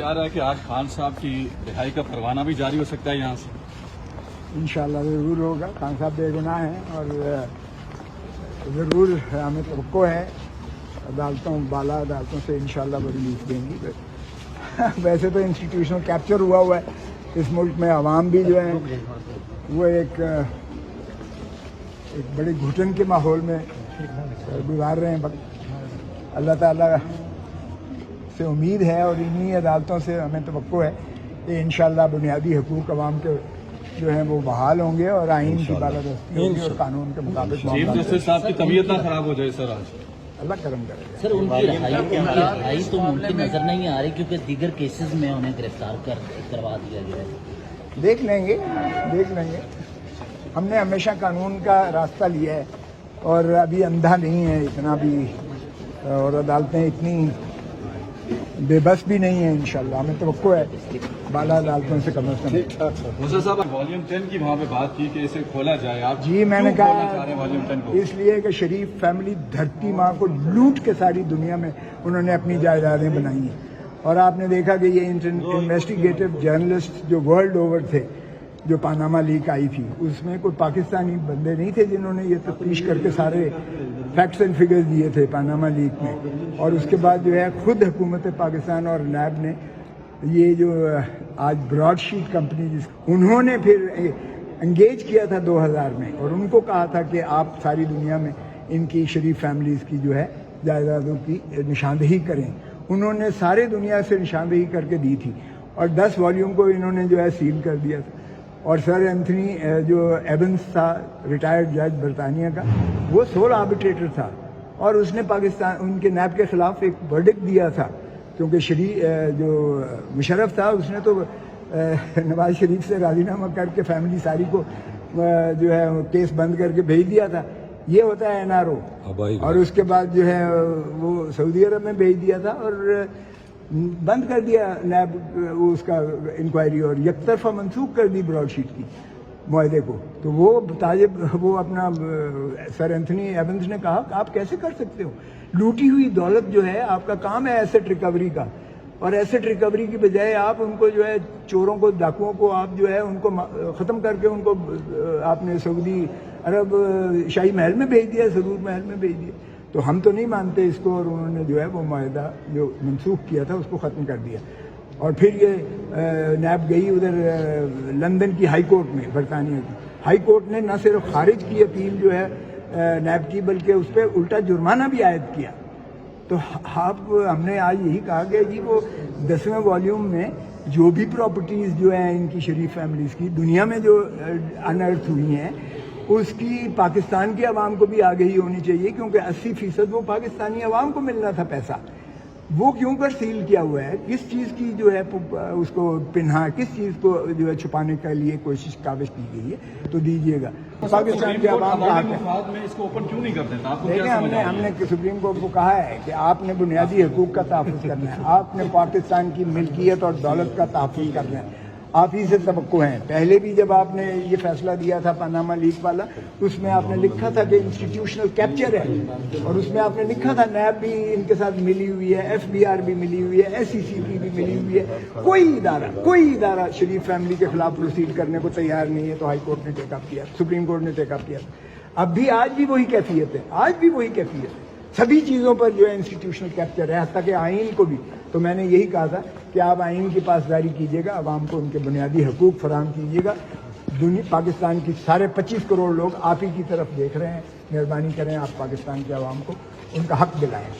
آ رہا ہے کہ آج خان صاحب کی رہائی کا پروانہ بھی جاری ہو سکتا ہے یہاں سے؟ انشاءاللہ ضرور ہوگا. خان صاحب بے گناہ ہیں اور ضرور ہمیں توقع ہے بالا عدالتوں سے انشاءاللہ وہ ریلیف دیں گی. ویسے تو انسٹیٹیوشنل کیپچر ہوا ہے اس ملک میں. عوام بھی جو ہے وہ ایک بڑے گھٹن کے ماحول میں گزار رہے ہیں وقت. اللہ تعالیٰ سے امید ہے اور انہی عدالتوں سے ہمیں توقع ہے کہ انشاءاللہ بنیادی حقوق عوام کے جو ہیں وہ بحال ہوں گے اور آئین کی بالادستی ہوگی اور قانون کے مطابق. چیف جسٹس صاحب کی طبیعت نہ خراب ہو جائے سر آج؟ اللہ کرم کرے گا. سر ان کی رہائی تو ممکن نظر نہیں آ رہی کیونکہ دیگر کیسز میں انہیں گرفتار کروا دیا گیا ہے. دیکھ لیں گے. ہم نے ہمیشہ قانون کا راستہ لیا ہے اور ابھی اندھا نہیں ہے اتنا بھی, اور عدالتیں اتنی بے بس بھی نہیں ہیں. انشاءاللہ ہمیں توقع ہے بالا عدالتوں سے کم از کم. موسیٰ صاحب والیوم 10 کی وہاں پہ بات کی کہ اسے کھولا جائے, آپ جی میں نے کہا والیوم 10 کو اس لیے کہ شریف فیملی دھرتی ماں کو لوٹ کے ساری دنیا میں انہوں نے اپنی جائیدادیں بنائی ہیں. اور آپ نے دیکھا کہ یہ انویسٹیگیٹو جرنلسٹ جو ورلڈ اوور تھے, جو پاناما لیک آئی تھی, اس میں کوئی پاکستانی بندے نہیں تھے جنہوں نے یہ تفتیش کر کے سارے فیکٹس اینڈ فگرز دیے تھے پاناما لیک میں. اور اس کے بعد جو ہے خود حکومت پاکستان اور نیب نے یہ جو آج براڈ شیٹ کمپنی انہوں نے پھر انگیج کیا تھا 2000 میں اور ان کو کہا تھا کہ آپ ساری دنیا میں ان کی شریف فیملیز کی جو ہے جائیدادوں کی نشاندہی کریں. انہوں نے سارے دنیا سے نشاندہی کر کے دی تھی اور 10 والیوم کو انہوں نے جو ہے سیل کر دیا تھا. اور سر اینتھنی جو ایونس تھا ریٹائرڈ جج برطانیہ کا, وہ سول آربیٹریٹر تھا اور اس نے پاکستان ان کے نیب کے خلاف ایک ورڈکٹ دیا تھا کیونکہ جو مشرف تھا اس نے تو نواز شریف سے راضی نامہ کر کے فیملی ساری کو جو ہے کیس بند کر کے بھیج دیا تھا. یہ ہوتا ہے NRO. اور اس کے بعد جو ہے وہ سعودی عرب میں بھیج دیا تھا اور بند کر دیا نیب اس کا انکوائری اور یک طرفہ منسوخ کر دی براڈ شیٹ کی معاہدے کو. تو وہ اپنا سر اینتھنی ایونز نے کہا کہ آپ کیسے کر سکتے ہو, لوٹی ہوئی دولت جو ہے آپ کا کام ہے ایسٹ ریکوری کا, اور ایسٹ ریکوری کی بجائے آپ ان کو جو ہے چوروں کو, ڈاکوؤں کو آپ جو ہے ان کو ختم کر کے ان کو آپ نے سعودی عرب شاہی محل میں بھیج دیا, سرور محل میں بھیج دیا. تو ہم تو نہیں مانتے اس کو, اور انہوں نے جو ہے وہ معاہدہ جو منسوخ کیا تھا اس کو ختم کر دیا. اور پھر یہ نیب گئی ادھر لندن کی ہائی کورٹ میں, برطانیہ کی ہائی کورٹ نے نہ صرف خارج کی اپیل جو ہے نیب کی بلکہ اس پہ الٹا جرمانہ بھی عائد کیا. تو ہم نے آج یہی کہا کہ جی وہ 10ویں والیوم میں جو بھی پراپرٹیز جو ہیں ان کی شریف فیملیز کی دنیا میں جو انرتھ ہوئی ہیں, اس کی پاکستان کے عوام کو بھی آگہی ہونی چاہیے کیونکہ 80% وہ پاکستانی عوام کو ملنا تھا پیسہ. وہ کیوں کر سیل کیا ہوا ہے, کس چیز کی جو ہے اس کو پنہا, کس چیز کو جو ہے چھپانے کے لیے کاوش کی گئی ہے, تو دیجیے گا. پاکستان کے عوام کا حق ہے. اس کو اوپن کیوں نہیں کرتے؟ دیکھیں ہم نے سپریم کورٹ کو کہا ہے کہ آپ نے بنیادی حقوق کا تحفظ کرنا ہے, آپ نے پاکستان کی ملکیت اور دولت کا تحفظ کرنا ہے. آپ ہی سے توقع ہیں. پہلے بھی جب آپ نے یہ فیصلہ دیا تھا پاناما لیک والا, اس میں آپ نے لکھا تھا کہ انسٹیٹیوشنل کیپچر ہے, اور اس میں آپ نے لکھا تھا نیب بھی ان کے ساتھ ملی ہوئی ہے, FBR بھی ملی ہوئی ہے, SEC بھی ملی ہوئی ہے. کوئی ادارہ شریف فیملی کے خلاف پروسیڈ کرنے کو تیار نہیں ہے. تو ہائی کورٹ نے ٹیک اپ کیا, سپریم کورٹ نے ٹیک اپ کیا. اب بھی آج بھی وہی کیفیت ہے. سبھی چیزوں پر جو ہے انسٹیٹیوشنل کیپچر ہے, حتیٰ کہ آئین کو بھی. تو میں نے یہی کہا تھا کہ آپ آئین کی پاسداری کیجیے گا, عوام کو ان کے بنیادی حقوق فراہم کیجیے گا. پاکستان کی سارے 25 کروڑ لوگ آپ ہی کی طرف دیکھ رہے ہیں. مہربانی کریں آپ پاکستان کے عوام کو ان کا حق دلائیں.